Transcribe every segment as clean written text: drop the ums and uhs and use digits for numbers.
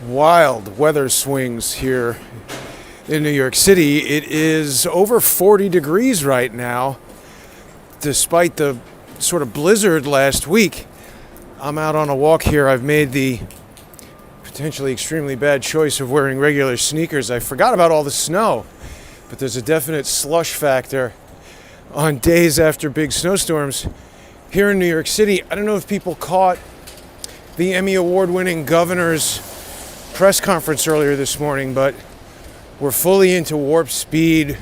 Wild weather swings here in New York City. It is over 40 degrees right now, despite the sort of blizzard last week. I'm out on a walk here. I've made the potentially extremely bad choice of wearing regular sneakers. I forgot about all the snow, but there's a definite slush factor on days after big snowstorms here in New York City. I don't know if people caught the Emmy Award-winning governor's press conference earlier this morning, but we're fully into warp speed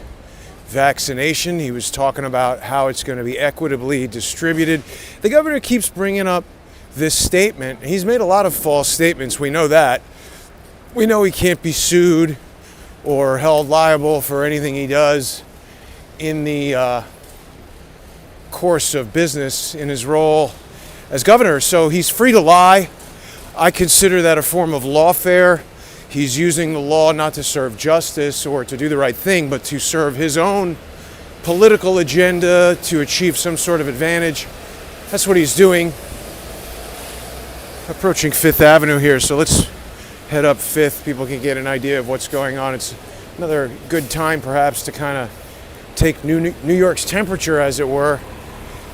vaccination. He was talking about how it's going to be equitably distributed. The governor keeps bringing up this statement. He's made a lot of false statements. We know that. We know he can't be sued or held liable for anything he does in the course of business in his role as governor. So he's free to lie. I consider that a form of lawfare. He's using the law not to serve justice or to do the right thing, but to serve his own political agenda, to achieve some sort of advantage. That's what he's doing. Approaching Fifth Avenue here, so let's head up Fifth. People can get an idea of what's going on. It's another good time perhaps to kind of take New York's temperature, as it were,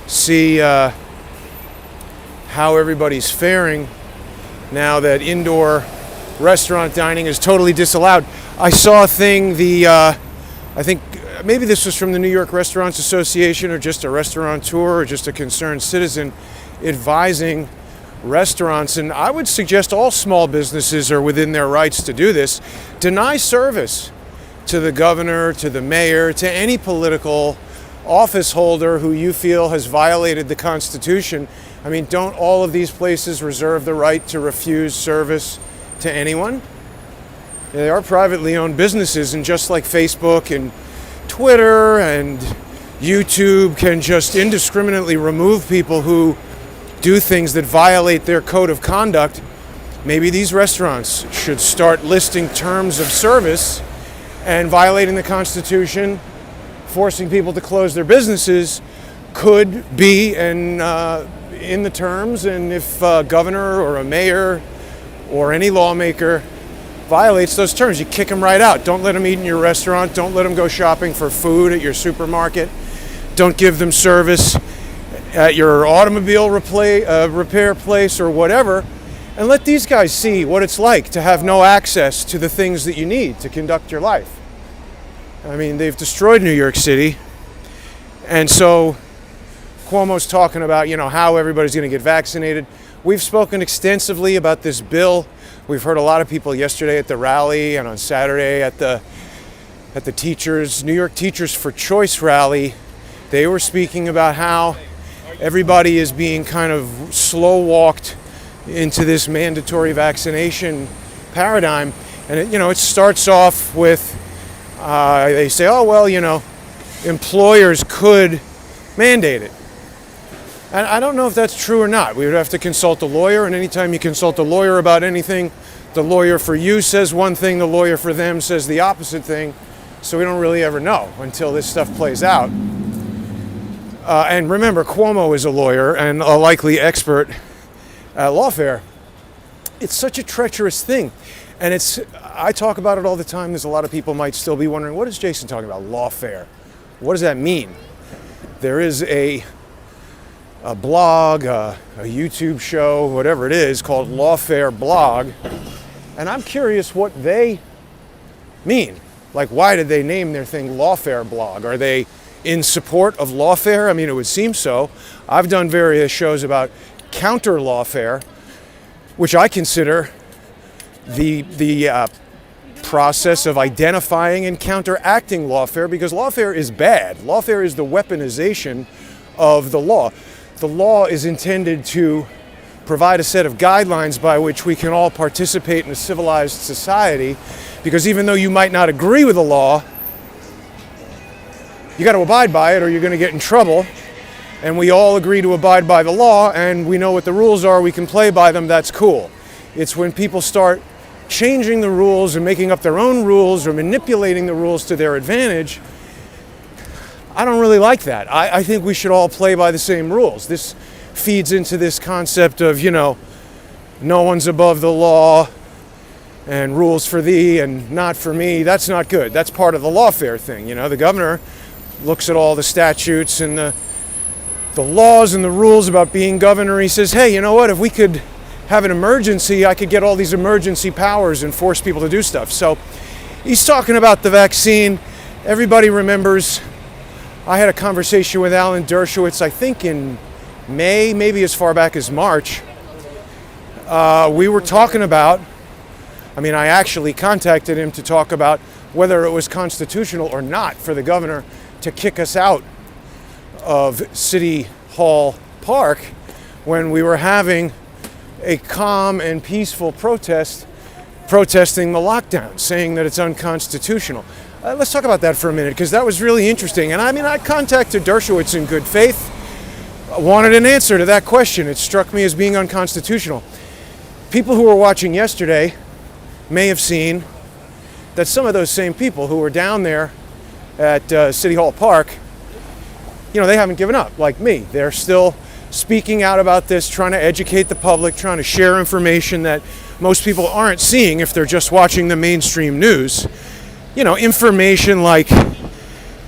see how everybody's faring now that indoor restaurant dining is totally disallowed. I saw a thing, I think maybe this was from the New York Restaurants Association or just a restaurateur or just a concerned citizen advising restaurants, and I would suggest all small businesses are within their rights to do this. Deny service to the governor, to the mayor, to any political office holder who you feel has violated the Constitution. I mean, don't all of these places reserve the right to refuse service to anyone? They are privately owned businesses, and just like Facebook and Twitter and YouTube can just indiscriminately remove people who do things that violate their code of conduct, maybe these restaurants should start listing terms of service, and violating the Constitution, forcing people to close their businesses could be in the terms, and if a governor or a mayor or any lawmaker violates those terms, you kick them right out. Don't let them eat in your restaurant. Don't let them go shopping for food at your supermarket. Don't give them service at your automobile repair place or whatever. And let these guys see what it's like to have no access to the things that you need to conduct your life. I mean, they've destroyed New York City. And so Cuomo's talking about, how everybody's going to get vaccinated. We've spoken extensively about this bill. We've heard a lot of people yesterday at the rally and on Saturday at the New York Teachers for Choice rally. They were speaking about how everybody is being kind of slow-walked into this mandatory vaccination paradigm. And it starts off with, they say, employers could mandate it. And I don't know if that's true or not. We would have to consult a lawyer, and anytime you consult a lawyer about anything, the lawyer for you says one thing, the lawyer for them says the opposite thing. So we don't really ever know until this stuff plays out. And remember, Cuomo is a lawyer and a likely expert at lawfare. It's such a treacherous thing. And I talk about it all the time. There's a lot of people might still be wondering, what is Jason talking about, lawfare? What does that mean? There is a blog, a YouTube show, whatever it is, called Lawfare Blog. And I'm curious what they mean. Like, why did they name their thing Lawfare Blog? Are they in support of lawfare? I mean, it would seem so. I've done various shows about counter lawfare, which I consider the process of identifying and counteracting lawfare, because lawfare is bad. Lawfare is the weaponization of the law. The law is intended to provide a set of guidelines by which we can all participate in a civilized society, because even though you might not agree with the law, you got to abide by it or you're going to get in trouble. And we all agree to abide by the law, and we know what the rules are, we can play by them, that's cool. It's when people start changing the rules and making up their own rules or manipulating the rules to their advantage, I don't really like that. I think we should all play by the same rules. This feeds into this concept of, no one's above the law, and rules for thee and not for me. That's not good. That's part of the lawfare thing. The governor looks at all the statutes and the laws and the rules about being governor. He says, hey, you know what? If we could have an emergency, I could get all these emergency powers and force people to do stuff. So he's talking about the vaccine. Everybody remembers I had a conversation with Alan Dershowitz, I think in May, maybe as far back as March. We were talking about, I actually contacted him to talk about whether it was constitutional or not for the governor to kick us out of City Hall Park when we were having a calm and peaceful protesting the lockdown, saying that it's unconstitutional. Let's talk about that for a minute, because that was really interesting. And I contacted Dershowitz in good faith, wanted an answer to that question. It struck me as being unconstitutional. People who were watching yesterday may have seen that some of those same people who were down there at City Hall Park, they haven't given up, like me. They're still speaking out about this, trying to educate the public, trying to share information that most people aren't seeing if they're just watching the mainstream news. Information like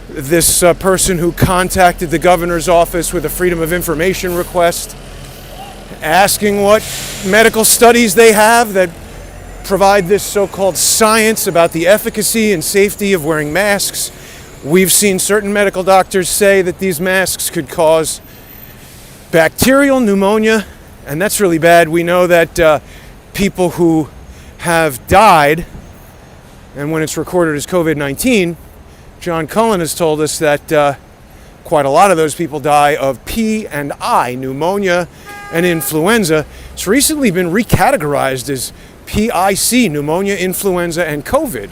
this person who contacted the governor's office with a Freedom of Information request, asking what medical studies they have that provide this so-called science about the efficacy and safety of wearing masks. We've seen certain medical doctors say that these masks could cause bacterial pneumonia, and that's really bad. We know that people who have died, and when it's recorded as COVID-19, John Cullen has told us that quite a lot of those people die of P&I, pneumonia and influenza. It's recently been recategorized as PIC, pneumonia, influenza, and COVID.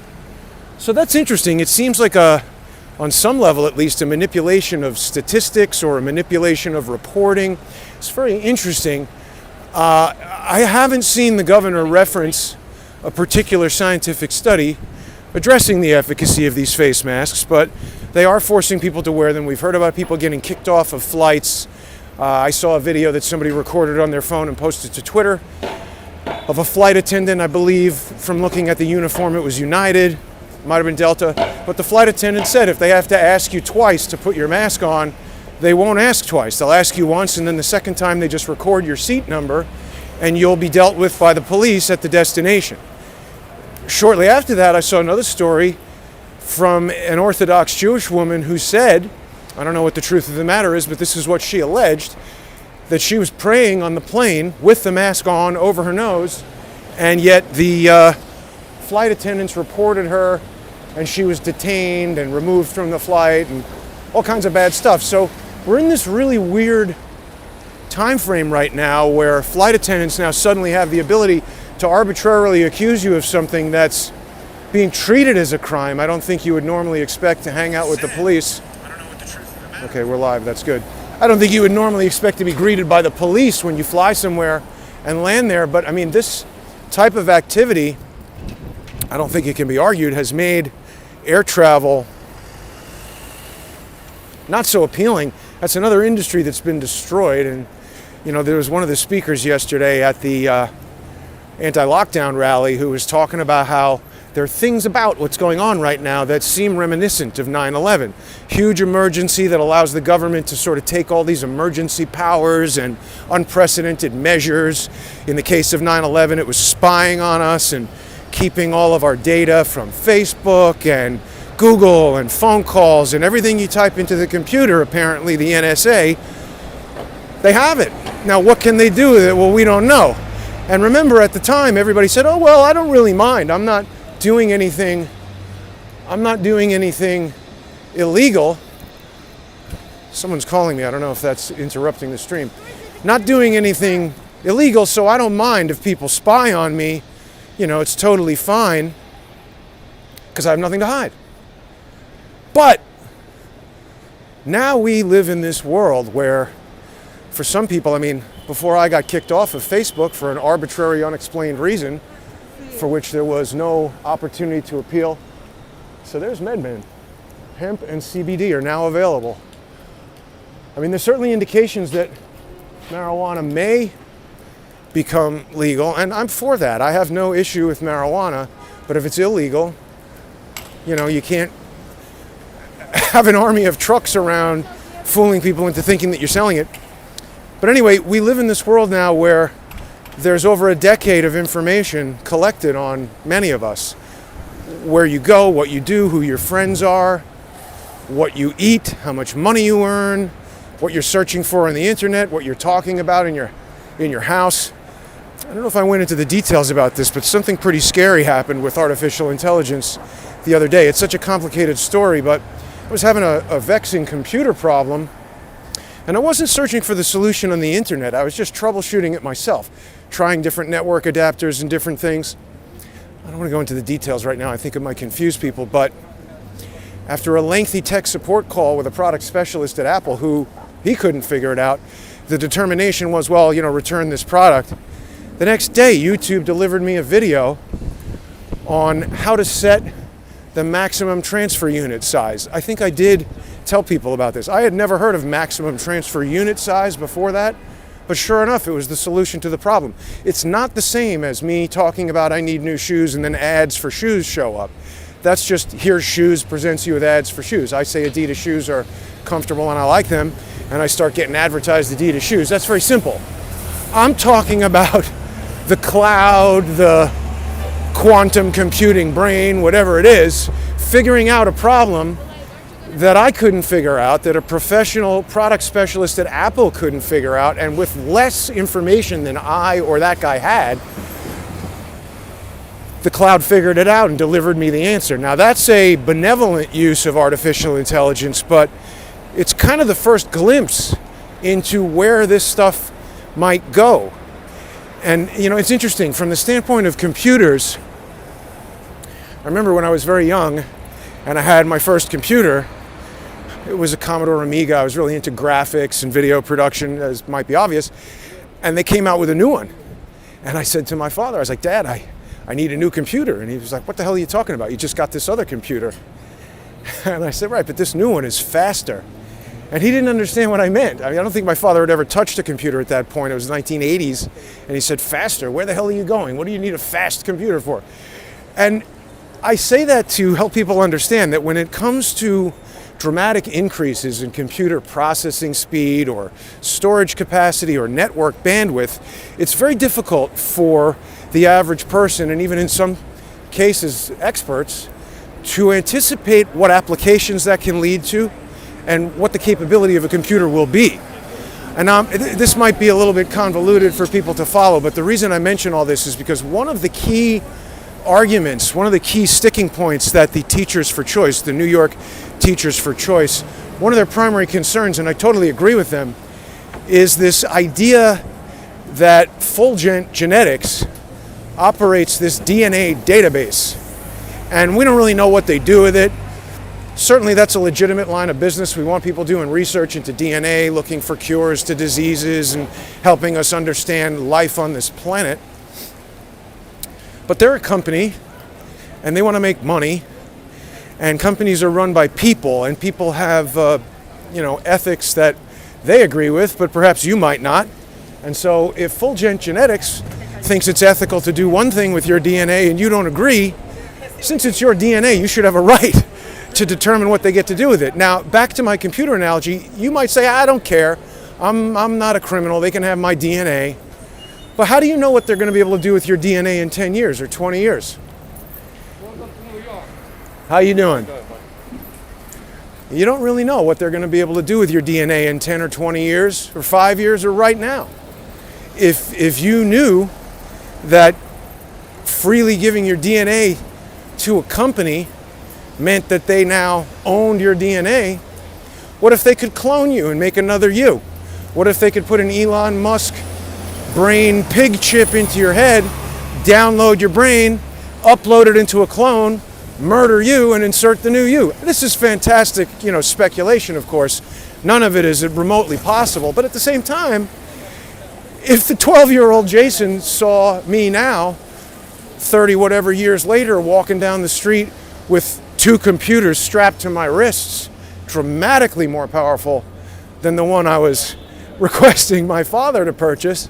So that's interesting. It seems like on some level at least, a manipulation of statistics or a manipulation of reporting. It's very interesting. I haven't seen the governor reference a particular scientific study addressing the efficacy of these face masks, but they are forcing people to wear them. We've heard about people getting kicked off of flights. I saw a video that somebody recorded on their phone and posted to Twitter of a flight attendant, I believe, from looking at the uniform, it was United, might have been Delta, but the flight attendant said if they have to ask you twice to put your mask on, they won't ask twice. They'll ask you once, and then the second time they just record your seat number, and you'll be dealt with by the police at the destination. Shortly after that, I saw another story from an Orthodox Jewish woman who said, I don't know what the truth of the matter is, but this is what she alleged, that she was praying on the plane with the mask on over her nose, and yet the flight attendants reported her, and she was detained and removed from the flight and all kinds of bad stuff. So we're in this really weird time frame right now where flight attendants now suddenly have the ability to arbitrarily accuse you of something that's being treated as a crime. I don't think you would normally expect to hang out with the police. I don't know what the truth of the matter. Okay, we're live. That's good. I don't think you would normally expect to be greeted by the police when you fly somewhere and land there. But this type of activity, I don't think it can be argued, has made air travel not so appealing. That's another industry that's been destroyed. And, there was one of the speakers yesterday at the anti-lockdown rally who was talking about how there are things about what's going on right now that seem reminiscent of 9/11. Huge emergency that allows the government to sort of take all these emergency powers and unprecedented measures. In the case of 9/11, it was spying on us and keeping all of our data from Facebook and Google and phone calls and everything you type into the computer. Apparently, the NSA, they have it. Now, what can they do with it? Well, we don't know. And remember, at the time, everybody said, oh, well, I don't really mind. I'm not doing anything illegal. Someone's calling me. I don't know if that's interrupting the stream. Not doing anything illegal, so I don't mind if people spy on me. It's totally fine because I have nothing to hide. But now we live in this world where, for some people, before I got kicked off of Facebook for an arbitrary, unexplained reason, for which there was no opportunity to appeal. So there's MedMen. Hemp and CBD are now available. There's certainly indications that marijuana may become legal, and I'm for that. I have no issue with marijuana, but if it's illegal, you can't have an army of trucks around fooling people into thinking that you're selling it. But anyway, we live in this world now where there's over a decade of information collected on many of us. Where you go, what you do, who your friends are, what you eat, how much money you earn, what you're searching for on the internet, what you're talking about in your house. I don't know if I went into the details about this, but something pretty scary happened with artificial intelligence the other day. It's such a complicated story, but I was having a vexing computer problem, and I wasn't searching for the solution on the internet. I was just troubleshooting it myself, trying different network adapters and different things. I don't want to go into the details right now. I think it might confuse people, but after a lengthy tech support call with a product specialist at Apple who he couldn't figure it out, the determination was, return this product. The next day, YouTube delivered me a video on how to set the maximum transfer unit size. I think I did tell people about this. I had never heard of maximum transfer unit size before that, but sure enough, it was the solution to the problem. It's not the same as me talking about I need new shoes and then ads for shoes show up. That's just, here's shoes, presents you with ads for shoes. I say Adidas shoes are comfortable and I like them, and I start getting advertised Adidas shoes. That's very simple. I'm talking about the cloud, the quantum computing brain, whatever it is, figuring out a problem that I couldn't figure out, that a professional product specialist at Apple couldn't figure out, and with less information than I or that guy had, the cloud figured it out and delivered me the answer. Now that's a benevolent use of artificial intelligence, but it's kind of the first glimpse into where this stuff might go. And it's interesting from the standpoint of computers. I remember when I was very young and I had my first computer. It was a Commodore Amiga. I was really into graphics and video production, as might be obvious. And they came out with a new one. And I said to my father, I was like, Dad, I need a new computer. And he was like, what the hell are you talking about? You just got this other computer. And I said, right, but this new one is faster. And he didn't understand what I meant. I don't think my father had ever touched a computer at that point. It was the 1980s. And he said, faster? Where the hell are you going? What do you need a fast computer for? And I say that to help people understand that when it comes to dramatic increases in computer processing speed or storage capacity or network bandwidth, it's very difficult for the average person, and even in some cases experts, to anticipate what applications that can lead to and what the capability of a computer will be. And this might be a little bit convoluted for people to follow, but the reason I mention all this is because one of the key arguments, one of the key sticking points that the Teachers for Choice, the New York Teachers for Choice, one of their primary concerns, and I totally agree with them, is this idea that Fulgent Genetics operates this DNA database. And we don't really know what they do with it. Certainly that's a legitimate line of business. We want people doing research into DNA, looking for cures to diseases and helping us understand life on this planet. But they're a company and they want to make money, and companies are run by people, and people have ethics that they agree with, but perhaps you might not. And so if Fulgent Genetics thinks it's ethical to do one thing with your DNA and you don't agree, since it's your DNA, you should have a right to determine what they get to do with it. Now, back to my computer analogy, you might say, I don't care. I'm not a criminal. They can have my DNA. But how do you know what they're going to be able to do with your DNA in 10 years or 20 years? How you doing? You don't really know what they're going to be able to do with your DNA in 10 or 20 years or 5 years or right now. If you knew that freely giving your DNA to a company meant that they now owned your DNA, what if they could clone you and make another you? What if they could put an Elon Musk brain pig chip into your head, download your brain, upload it into a clone, murder you, and insert the new you? This is fantastic, speculation, of course. None of it is remotely possible. But at the same time, if the 12-year-old Jason saw me now, 30 whatever years later, walking down the street with two computers strapped to my wrists, dramatically more powerful than the one I was requesting my father to purchase,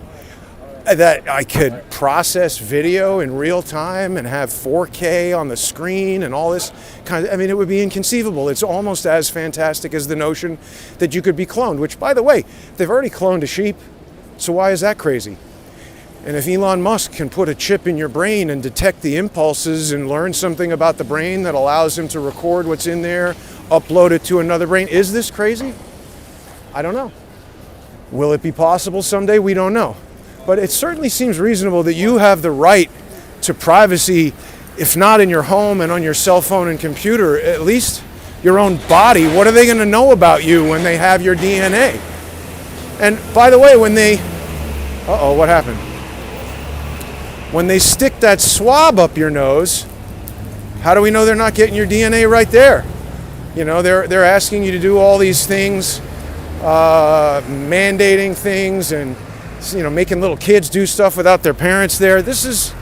that I could process video in real time and have 4K on the screen and all this kind of, I mean, it would be inconceivable. It's almost as fantastic as the notion that you could be cloned, which, by the way, they've already cloned a sheep, so why is that crazy? And if Elon Musk can put a chip in your brain and detect the impulses and learn something about the brain that allows him to record what's in there, upload it to another brain, is this crazy? I don't know. Will it be possible someday? We don't know. But it certainly seems reasonable that you have the right to privacy, if not in your home and on your cell phone and computer, at least your own body. What are they going to know about you when they have your DNA? And by the way, when they... Uh-oh, what happened? When they stick that swab up your nose, how do we know they're not getting your DNA right there? You know, they're asking you to do all these things, mandating things, and making little kids do stuff without their parents there. This is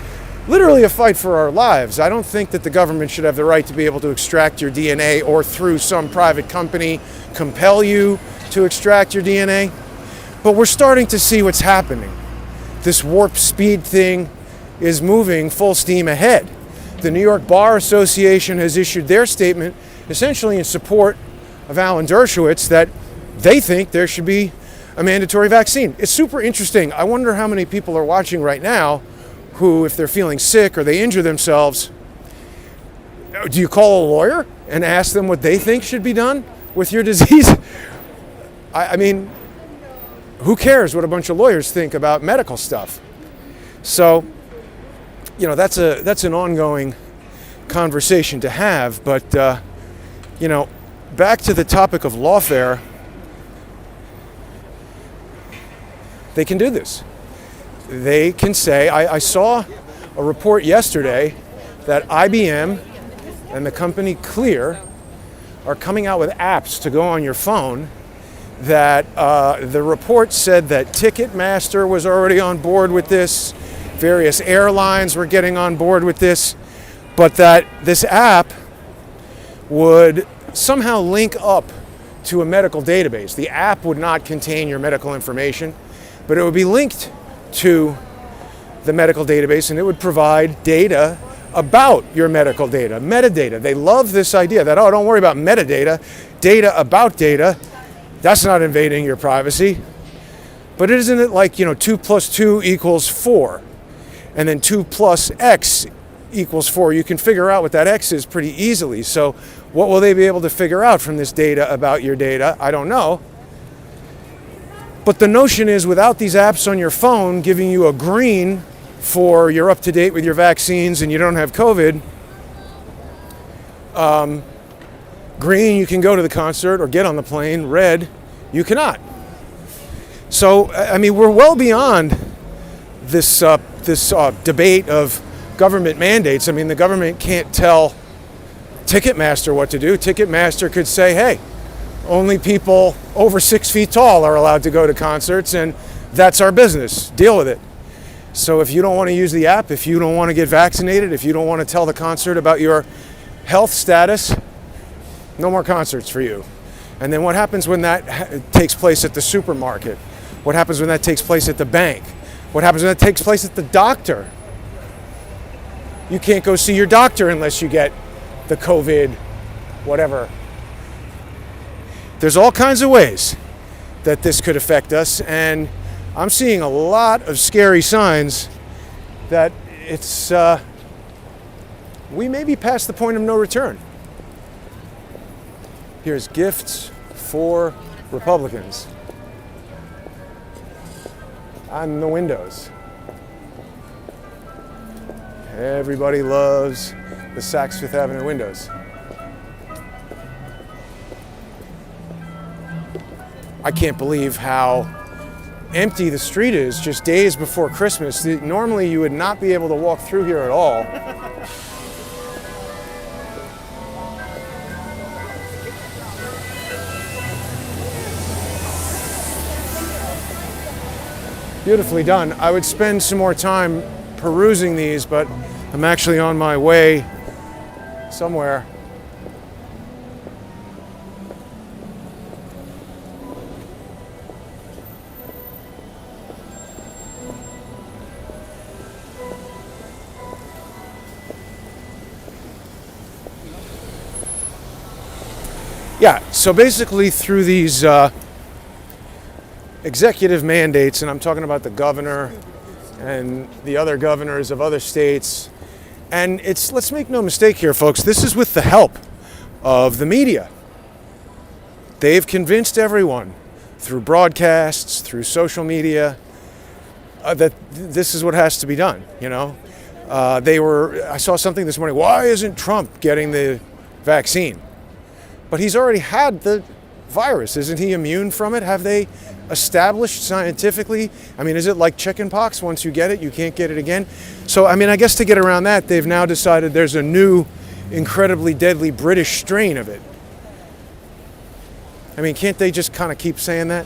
literally a fight for our lives. I don't think that the government should have the right to be able to extract your DNA or through some private company compel you to extract your DNA. But we're starting to see what's happening. This warp speed thing is moving full steam ahead. The New York Bar Association has issued their statement essentially in support of Alan Dershowitz that they think there should be a mandatory vaccine. It's super interesting. I wonder how many people are watching right now who, if they're feeling sick or they injure themselves, do you call a lawyer and ask them what they think should be done with your disease? I mean, who cares what a bunch of lawyers think about medical stuff? So, that's an ongoing conversation to have. But, back to the topic of lawfare, they can do this. They can say, I saw a report yesterday that IBM and the company Clear are coming out with apps to go on your phone that the report said that Ticketmaster was already on board with this, various airlines were getting on board with this, but that this app would somehow link up to a medical database. The app would not contain your medical information, but it would be linked to the medical database, and it would provide data about your medical data, metadata. They love this idea that, don't worry about metadata, data about data. That's not invading your privacy. But isn't it like, 2 + 2 = 4? And then 2 + X = 4. You can figure out what that X is pretty easily. So what will they be able to figure out from this data about your data? I don't know. But the notion is, without these apps on your phone giving you a green for you're up to date with your vaccines and you don't have COVID, green, you can go to the concert or get on the plane. Red, you cannot. So, I mean, we're well beyond this debate of government mandates. I mean, the government can't tell Ticketmaster what to do. Ticketmaster could say, hey, only people over 6 feet tall are allowed to go to concerts, and that's our business. Deal with it. So if you don't want to use the app, if you don't want to get vaccinated, if you don't want to tell the concert about your health status, no more concerts for you. And then what happens when that takes place at the supermarket? What happens when that takes place at the bank? What happens when that takes place at the doctor? You can't go see your doctor unless you get the COVID, whatever. There's all kinds of ways that this could affect us, and I'm seeing a lot of scary signs that we may be past the point of no return. Here's gifts for Republicans on the windows. Everybody loves the Saks Fifth Avenue windows. I can't believe how empty the street is just days before Christmas. Normally you would not be able to walk through here at all. Beautifully done. I would spend some more time perusing these, but I'm actually on my way somewhere. Yeah, so basically through these executive mandates, and I'm talking about the governor and the other governors of other states, and let's make no mistake here, folks, this is with the help of the media. They've convinced everyone through broadcasts, through social media, that this is what has to be done, you know. I saw something this morning, why isn't Trump getting the vaccine? But he's already had the virus. Isn't he immune from it? Have they established scientifically? I mean, is it like chickenpox? Once you get it, you can't get it again? So, I mean, I guess to get around that, they've now decided there's a new, incredibly deadly British strain of it. I mean, can't they just kind of keep saying that?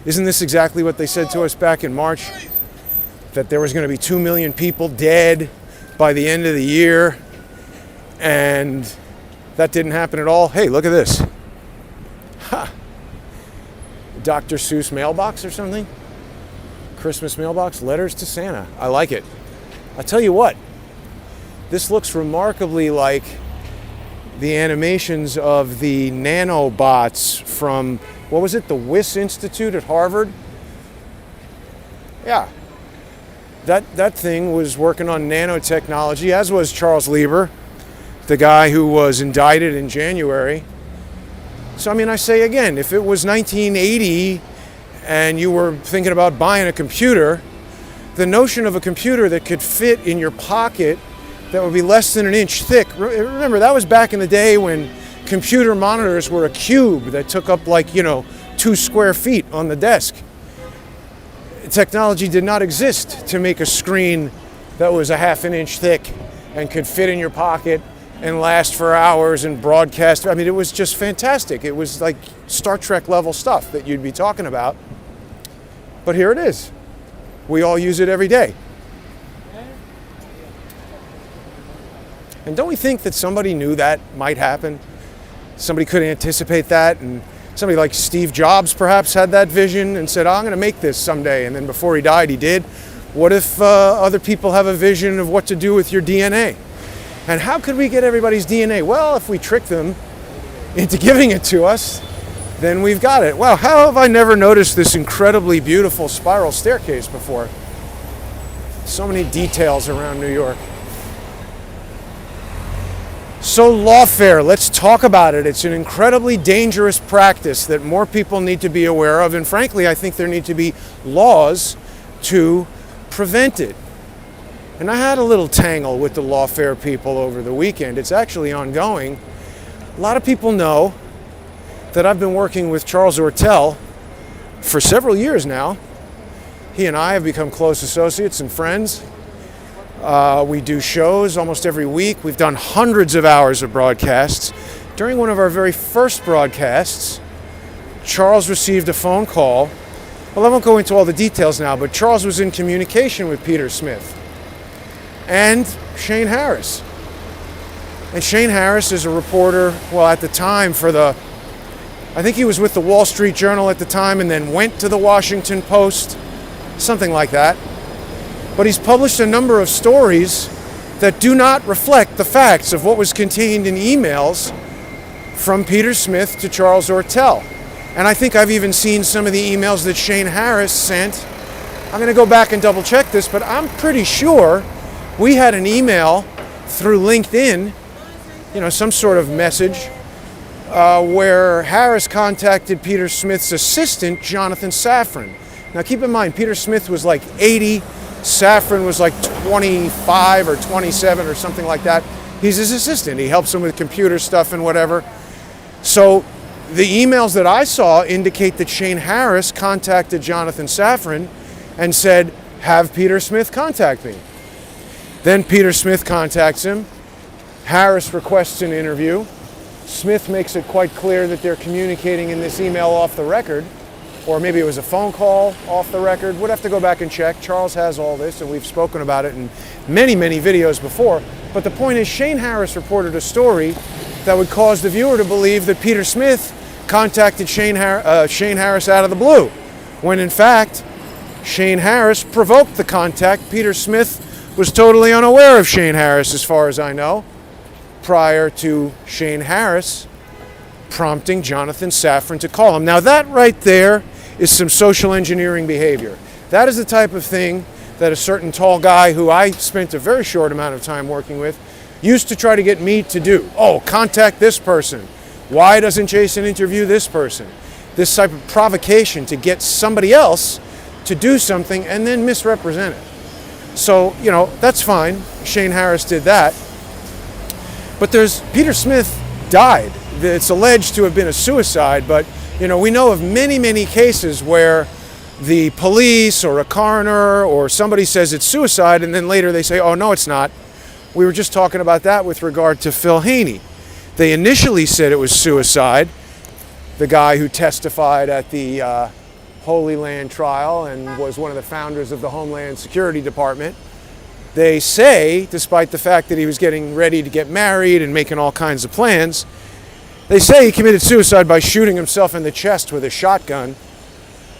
Isn't this exactly what they said to us back in March? That there was going to be 2 million people dead by the end of the year, and that didn't happen at all. Hey, look at this. Ha! Dr. Seuss mailbox or something? Christmas mailbox, letters to Santa. I like it. I'll tell you what, this looks remarkably like the animations of the nanobots from, what was it, the Wyss Institute at Harvard? Yeah. That thing was working on nanotechnology, as was Charles Lieber, the guy who was indicted in January. So, I mean, I say again, if it was 1980 and you were thinking about buying a computer, the notion of a computer that could fit in your pocket that would be less than an inch thick. Remember, that was back in the day when computer monitors were a cube that took up 2 square feet on the desk. Technology did not exist to make a screen that was a half an inch thick and could fit in your pocket and last for hours and broadcast. I mean, it was just fantastic. It was like Star Trek level stuff that you'd be talking about. But here it is. We all use it every day. And don't we think that somebody knew that might happen? Somebody could anticipate that, and somebody like Steve Jobs perhaps had that vision and said, I'm going to make this someday. And then before he died, he did. What if other people have a vision of what to do with your DNA? And how could we get everybody's DNA? Well, if we trick them into giving it to us, then we've got it. Wow, how have I never noticed this incredibly beautiful spiral staircase before? So many details around New York. So lawfare, let's talk about it. It's an incredibly dangerous practice that more people need to be aware of, and frankly, I think there need to be laws to prevent it. And I had a little tangle with the lawfare people over the weekend. It's actually ongoing. A lot of people know that I've been working with Charles Ortel for several years now. He and I have become close associates and friends. We do shows almost every week. We've done hundreds of hours of broadcasts. During one of our very first broadcasts, Charles received a phone call. Well, I won't go into all the details now, but Charles was in communication with Peter Smith and Shane Harris. And Shane Harris is a reporter, well, at the time I think he was with the Wall Street Journal at the time and then went to the Washington Post, something like that. But he's published a number of stories that do not reflect the facts of what was contained in emails from Peter Smith to Charles Ortel. And I think I've even seen some of the emails that Shane Harris sent. I'm going to go back and double check this, but I'm pretty sure we had an email through LinkedIn, some sort of message, where Harris contacted Peter Smith's assistant, Jonathan Safran. Now keep in mind, Peter Smith was like 80, Safran was like 25 or 27 or something like that. He's his assistant. He helps him with computer stuff and whatever. So the emails that I saw indicate that Shane Harris contacted Jonathan Safran and said, have Peter Smith contact me. Then Peter Smith contacts him. Harris requests an interview. Smith makes it quite clear that they're communicating in this email off the record. Or maybe it was a phone call off the record. We'd have to go back and check. Charles has all this, and we've spoken about it in many, many videos before. But the point is, Shane Harris reported a story that would cause the viewer to believe that Peter Smith contacted Shane Harris out of the blue, when in fact, Shane Harris provoked the contact. Peter Smith was totally unaware of Shane Harris, as far as I know, prior to Shane Harris prompting Jonathan Safran to call him. Now that right there is some social engineering behavior. That is the type of thing that a certain tall guy who I spent a very short amount of time working with used to try to get me to do. Oh, contact this person. Why doesn't Jason interview this person? This type of provocation to get somebody else to do something and then misrepresent it. So, that's fine. Shane Harris did that. But Peter Smith died. It's alleged to have been a suicide, but, we know of many, many cases where the police or a coroner or somebody says it's suicide, and then later they say, oh, no, it's not. We were just talking about that with regard to Phil Haney. They initially said it was suicide, the guy who testified at the Holy Land trial and was one of the founders of the Homeland Security Department. They say, despite the fact that he was getting ready to get married and making all kinds of plans, they say he committed suicide by shooting himself in the chest with a shotgun.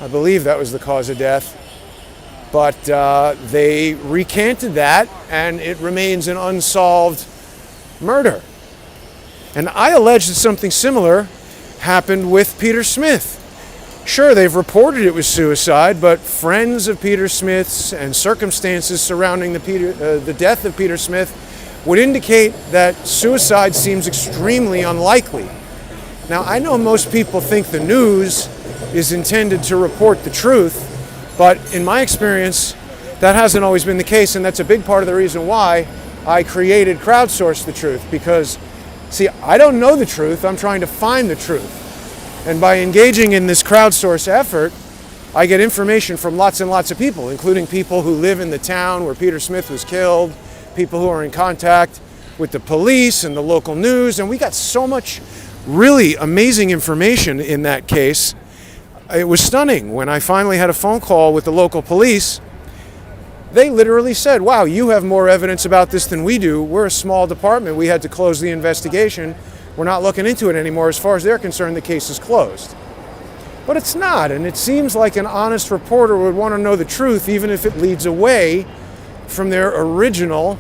I believe that was the cause of death. But they recanted that, and it remains an unsolved murder. And I allege that something similar happened with Peter Smith. Sure, they've reported it was suicide, but friends of Peter Smith's and circumstances surrounding the death of Peter Smith would indicate that suicide seems extremely unlikely. Now, I know most people think the news is intended to report the truth, but in my experience, that hasn't always been the case, and that's a big part of the reason why I created Crowdsource the Truth, because, see, I don't know the truth, I'm trying to find the truth. And by engaging in this crowdsource effort, I get information from lots and lots of people, including people who live in the town where Peter Smith was killed, people who are in contact with the police and the local news, and we got so much really amazing information in that case. It was stunning. When I finally had a phone call with the local police, they literally said, wow, you have more evidence about this than we do. We're a small department. We had to close the investigation. We're not looking into it anymore. As far as they're concerned, the case is closed. But it's not, and it seems like an honest reporter would want to know the truth, even if it leads away from their original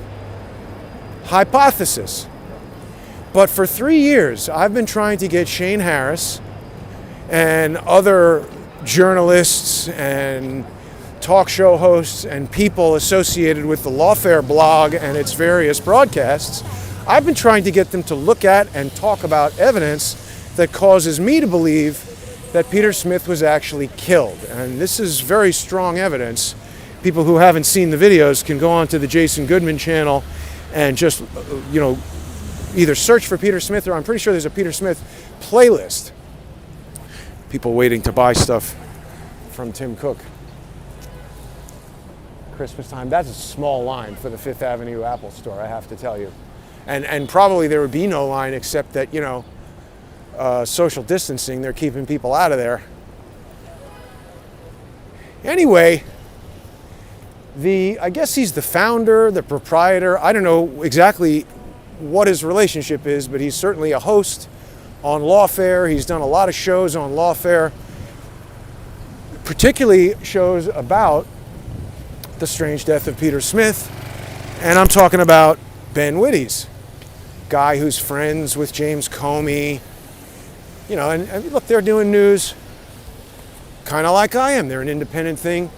hypothesis. But for 3 years, I've been trying to get Shane Harris and other journalists and talk show hosts and people associated with the Lawfare blog and its various broadcasts, I've been trying to get them to look at and talk about evidence that causes me to believe that Peter Smith was actually killed. And this is very strong evidence. People who haven't seen the videos can go onto the Jason Goodman channel and just, either search for Peter Smith, or I'm pretty sure there's a Peter Smith playlist. People waiting to buy stuff from Tim Cook. Christmas time, that's a small line for the Fifth Avenue Apple store, I have to tell you. And probably there would be no line except that, social distancing, they're keeping people out of there. Anyway, I guess he's the founder, the proprietor. I don't know exactly what his relationship is, but he's certainly a host on Lawfare. He's done a lot of shows on Lawfare, particularly shows about the strange death of Peter Smith. And I'm talking about Ben Wittes, guy who's friends with James Comey. And look, they're doing news kind of like I am. They're an independent thing.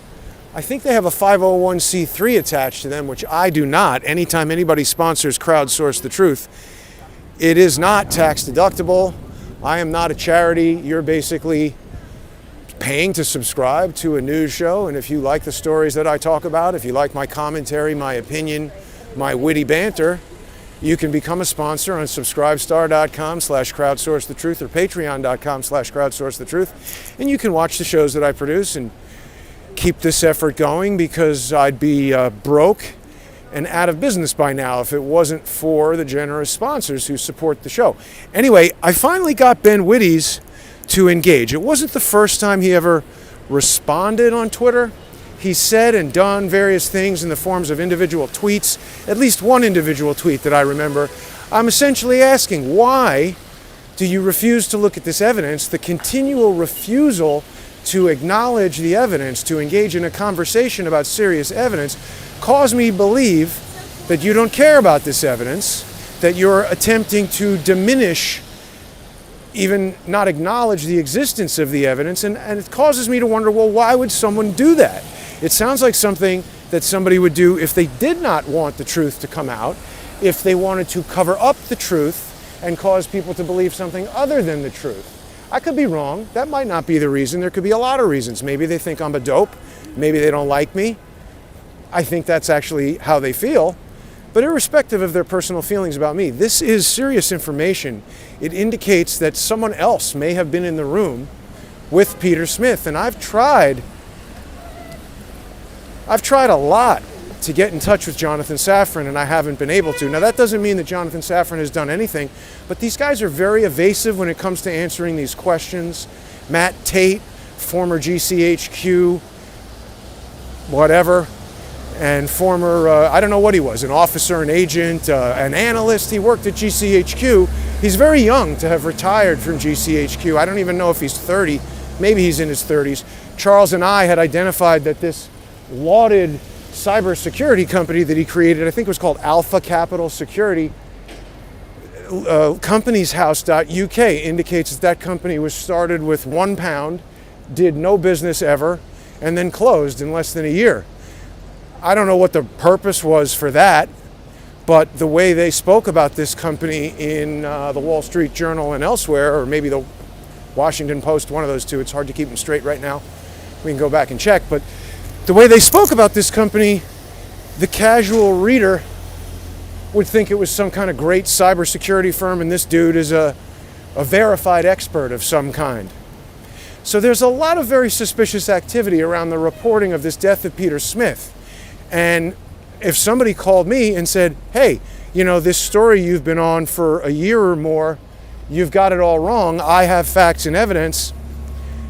I think they have a 501c3 attached to them, which I do not. Anytime anybody sponsors Crowdsource the Truth, it is not tax deductible. I am not a charity. You're basically paying to subscribe to a news show. And if you like the stories that I talk about, if you like my commentary, my opinion, my witty banter, you can become a sponsor on subscribestar.com/crowdsourcethetruth or patreon.com/crowdsourcethetruth. And you can watch the shows that I produce and keep this effort going, because I'd be broke and out of business by now if it wasn't for the generous sponsors who support the show. Anyway, I finally got Ben Wittes to engage. It wasn't the first time he ever responded on Twitter. He said and done various things in the forms of individual tweets, at least one individual tweet that I remember. I'm essentially asking, why do you refuse to look at this evidence? The continual refusal to acknowledge the evidence, to engage in a conversation about serious evidence, caused me to believe that you don't care about this evidence, that you're attempting to diminish even not acknowledge the existence of the evidence, and it causes me to wonder, well, why would someone do that? It sounds like something that somebody would do if they did not want the truth to come out, if they wanted to cover up the truth and cause people to believe something other than the truth. I could be wrong. That might not be the reason. There could be a lot of reasons. Maybe they think I'm a dope. Maybe they don't like me. I think that's actually how they feel. But irrespective of their personal feelings about me, this is serious information. It indicates that someone else may have been in the room with Peter Smith. And I've tried a lot to get in touch with Jonathan Safran, and I haven't been able to. Now, that doesn't mean that Jonathan Safran has done anything, but these guys are very evasive when it comes to answering these questions. Matt Tate, former GCHQ, whatever, and former, I don't know what he was, an officer, an agent, an analyst. He worked at GCHQ. He's very young to have retired from GCHQ. I don't even know if he's 30. Maybe he's in his 30s. Charles and I had identified that this lauded cybersecurity company that he created, I think it was called Alpha Capital Security, companieshouse.uk indicates that company was started with £1, did no business ever, and then closed in less than a year. I don't know what the purpose was for that, but the way they spoke about this company in the Wall Street Journal and elsewhere, or maybe the Washington Post, one of those two, it's hard to keep them straight right now. We can go back and check, but the way they spoke about this company, the casual reader would think it was some kind of great cybersecurity firm, and this dude is a verified expert of some kind. So there's a lot of very suspicious activity around the reporting of this death of Peter Smith. And if somebody called me and said, hey, you know, this story you've been on for a year or more, you've got it all wrong, I have facts and evidence,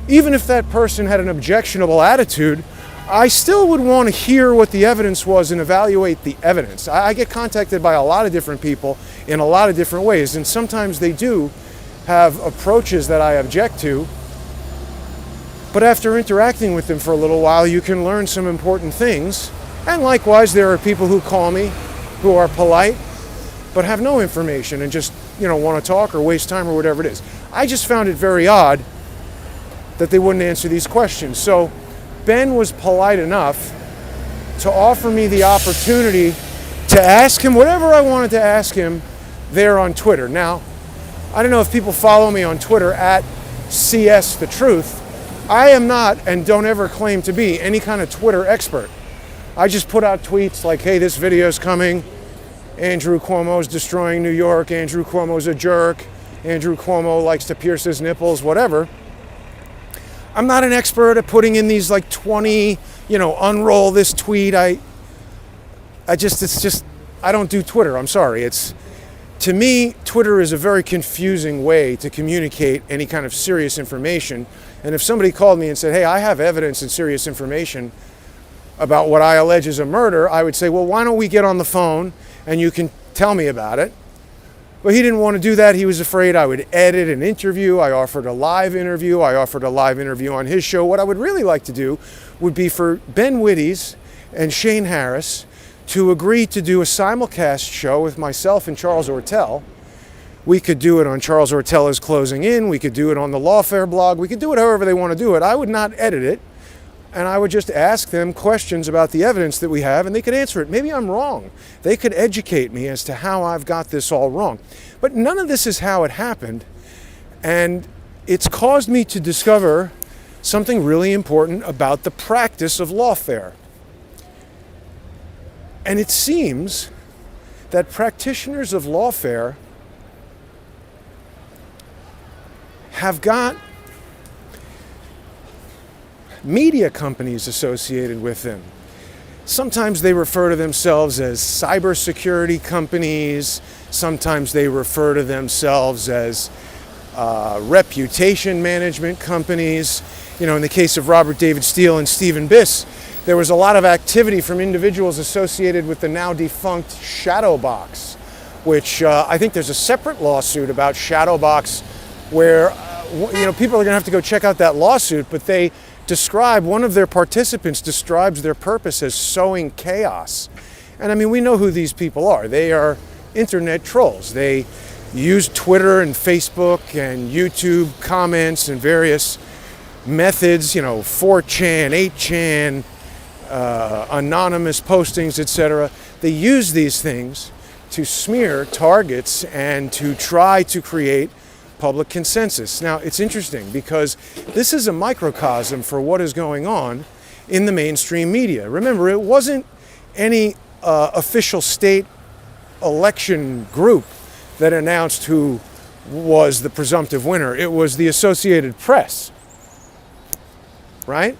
even if that person had an objectionable attitude, I still would want to hear what the evidence was and evaluate the evidence. I get contacted by a lot of different people in a lot of different ways, and sometimes they do have approaches that I object to. But after interacting with them for a little while, you can learn some important things. And likewise, there are people who call me who are polite but have no information and just, want to talk or waste time or whatever it is. I just found it very odd that they wouldn't answer these questions. So Ben was polite enough to offer me the opportunity to ask him whatever I wanted to ask him there on Twitter. Now, I don't know if people follow me on Twitter at CS The Truth. I am not, and don't ever claim to be, any kind of Twitter expert. I just put out tweets like, hey, this video's coming. Andrew Cuomo's destroying New York. Andrew Cuomo's a jerk. Andrew Cuomo likes to pierce his nipples, whatever. I'm not an expert at putting in these like 20, unroll this tweet. I don't do Twitter. I'm sorry. To me, Twitter is a very confusing way to communicate any kind of serious information. And if somebody called me and said, hey, I have evidence and serious information about what I allege is a murder, I would say, well, why don't we get on the phone and you can tell me about it. But he didn't want to do that. He was afraid I would edit an interview. I offered a live interview. I offered a live interview on his show. What I would really like to do would be for Ben Wittes and Shane Harris to agree to do a simulcast show with myself and Charles Ortel. We could do it on Charles Ortella's Closing In. We could do it on the Lawfare blog. We could do it however they want to do it. I would not edit it. And I would just ask them questions about the evidence that we have, and they could answer it. Maybe I'm wrong. They could educate me as to how I've got this all wrong. But none of this is how it happened. And it's caused me to discover something really important about the practice of lawfare. And it seems that practitioners of lawfare have got media companies associated with them. Sometimes they refer to themselves as cybersecurity companies. Sometimes they refer to themselves as reputation management companies. In the case of Robert David Steele and Stephen Biss, there was a lot of activity from individuals associated with the now defunct Shadowbox, which I think there's a separate lawsuit about Shadowbox where people are going to have to go check out that lawsuit, but they one of their participants describes their purpose as sowing chaos. And we know who these people are. They are internet trolls. They, used Twitter and Facebook and YouTube comments and various methods, 4chan, 8chan, anonymous postings, etc. They use these things to smear targets and to try to create public consensus. Now, it's interesting because this is a microcosm for what is going on in the mainstream media. Remember, it wasn't any official state election group that announced who was the presumptive winner. It was the Associated Press, right?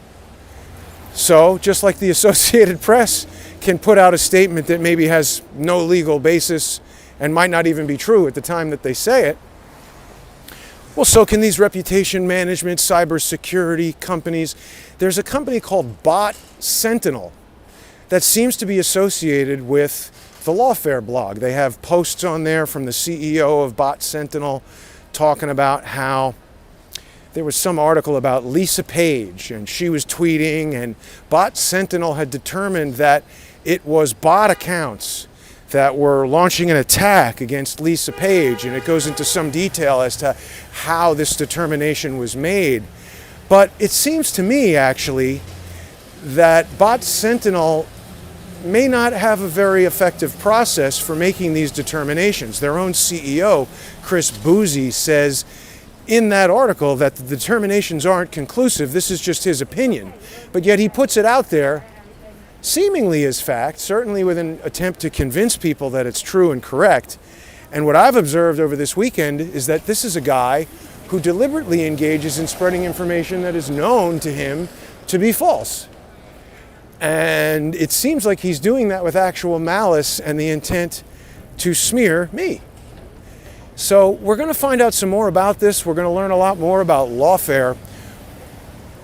So, just like the Associated Press can put out a statement that maybe has no legal basis and might not even be true at the time that they say it, well, so can these reputation management, cybersecurity companies. There's a company called Bot Sentinel that seems to be associated with the Lawfare blog. They have posts on there from the CEO of Bot Sentinel talking about how there was some article about Lisa Page and she was tweeting, and Bot Sentinel had determined that it was bot accounts that were launching an attack against Lisa Page, and it goes into some detail as to how this determination was made. But it seems to me, actually, that Bot Sentinel may not have a very effective process for making these determinations. Their own CEO, Chris Boozy, says in that article that the determinations aren't conclusive. This is just his opinion. But yet he puts it out there seemingly as fact, certainly with an attempt to convince people that it's true and correct. And what I've observed over this weekend is that this is a guy who deliberately engages in spreading information that is known to him to be false. And it seems like he's doing that with actual malice and the intent to smear me. So we're going to find out some more about this. We're going to learn a lot more about Lawfare,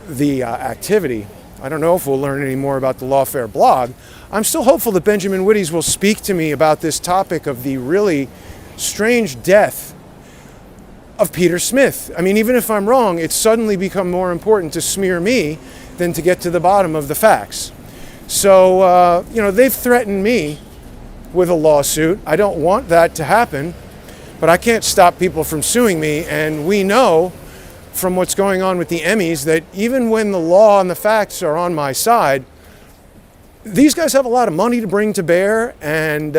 the activity. I don't know if we'll learn any more about the Lawfare blog. I'm still hopeful that Benjamin Wittes will speak to me about this topic of the really strange death of Peter Smith. I mean, even if I'm wrong, it's suddenly become more important to smear me than to get to the bottom of the facts. So, they've threatened me with a lawsuit. I don't want that to happen, but I can't stop people from suing me. And we know from what's going on with the Emmys that even when the law and the facts are on my side, these guys have a lot of money to bring to bear, and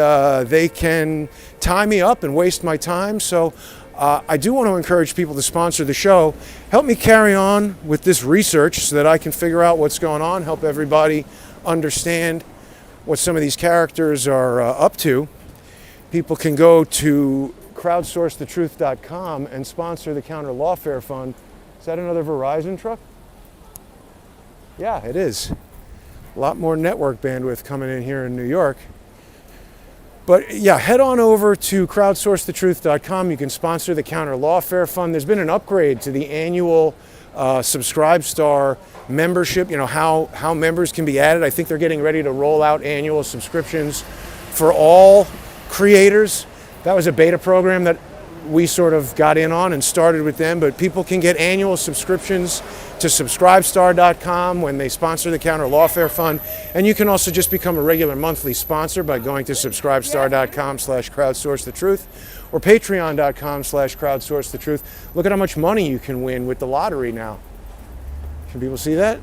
they can tie me up and waste my time. So I do want to encourage people to sponsor the show. Help me carry on with this research so that I can figure out what's going on, help everybody understand what some of these characters are up to. People can go to crowdsourcethetruth.com and sponsor the Counter Lawfare Fund. Is that another Verizon truck? Yeah, it is. A lot more network bandwidth coming in here in New York. But yeah, head on over to crowdsourcethetruth.com. You can sponsor the Counter Lawfare Fund. There's been an upgrade to the annual SubscribeStar membership, how members can be added. I think they're getting ready to roll out annual subscriptions for all creators. That was a beta program that we sort of got in on and started with them, but people can get annual subscriptions to subscribestar.com when they sponsor the Counter Lawfare Fund. And you can also just become a regular monthly sponsor by going to subscribestar.com/crowdsourcethetruth or patreon.com/crowdsourcethetruth. Look at how much money you can win with the lottery now. Can people see that?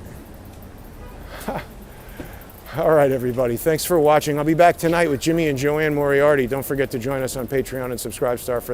All right, everybody. Thanks for watching. I'll be back tonight with Jimmy and Joanne Moriarty. Don't forget to join us on Patreon and Subscribestar for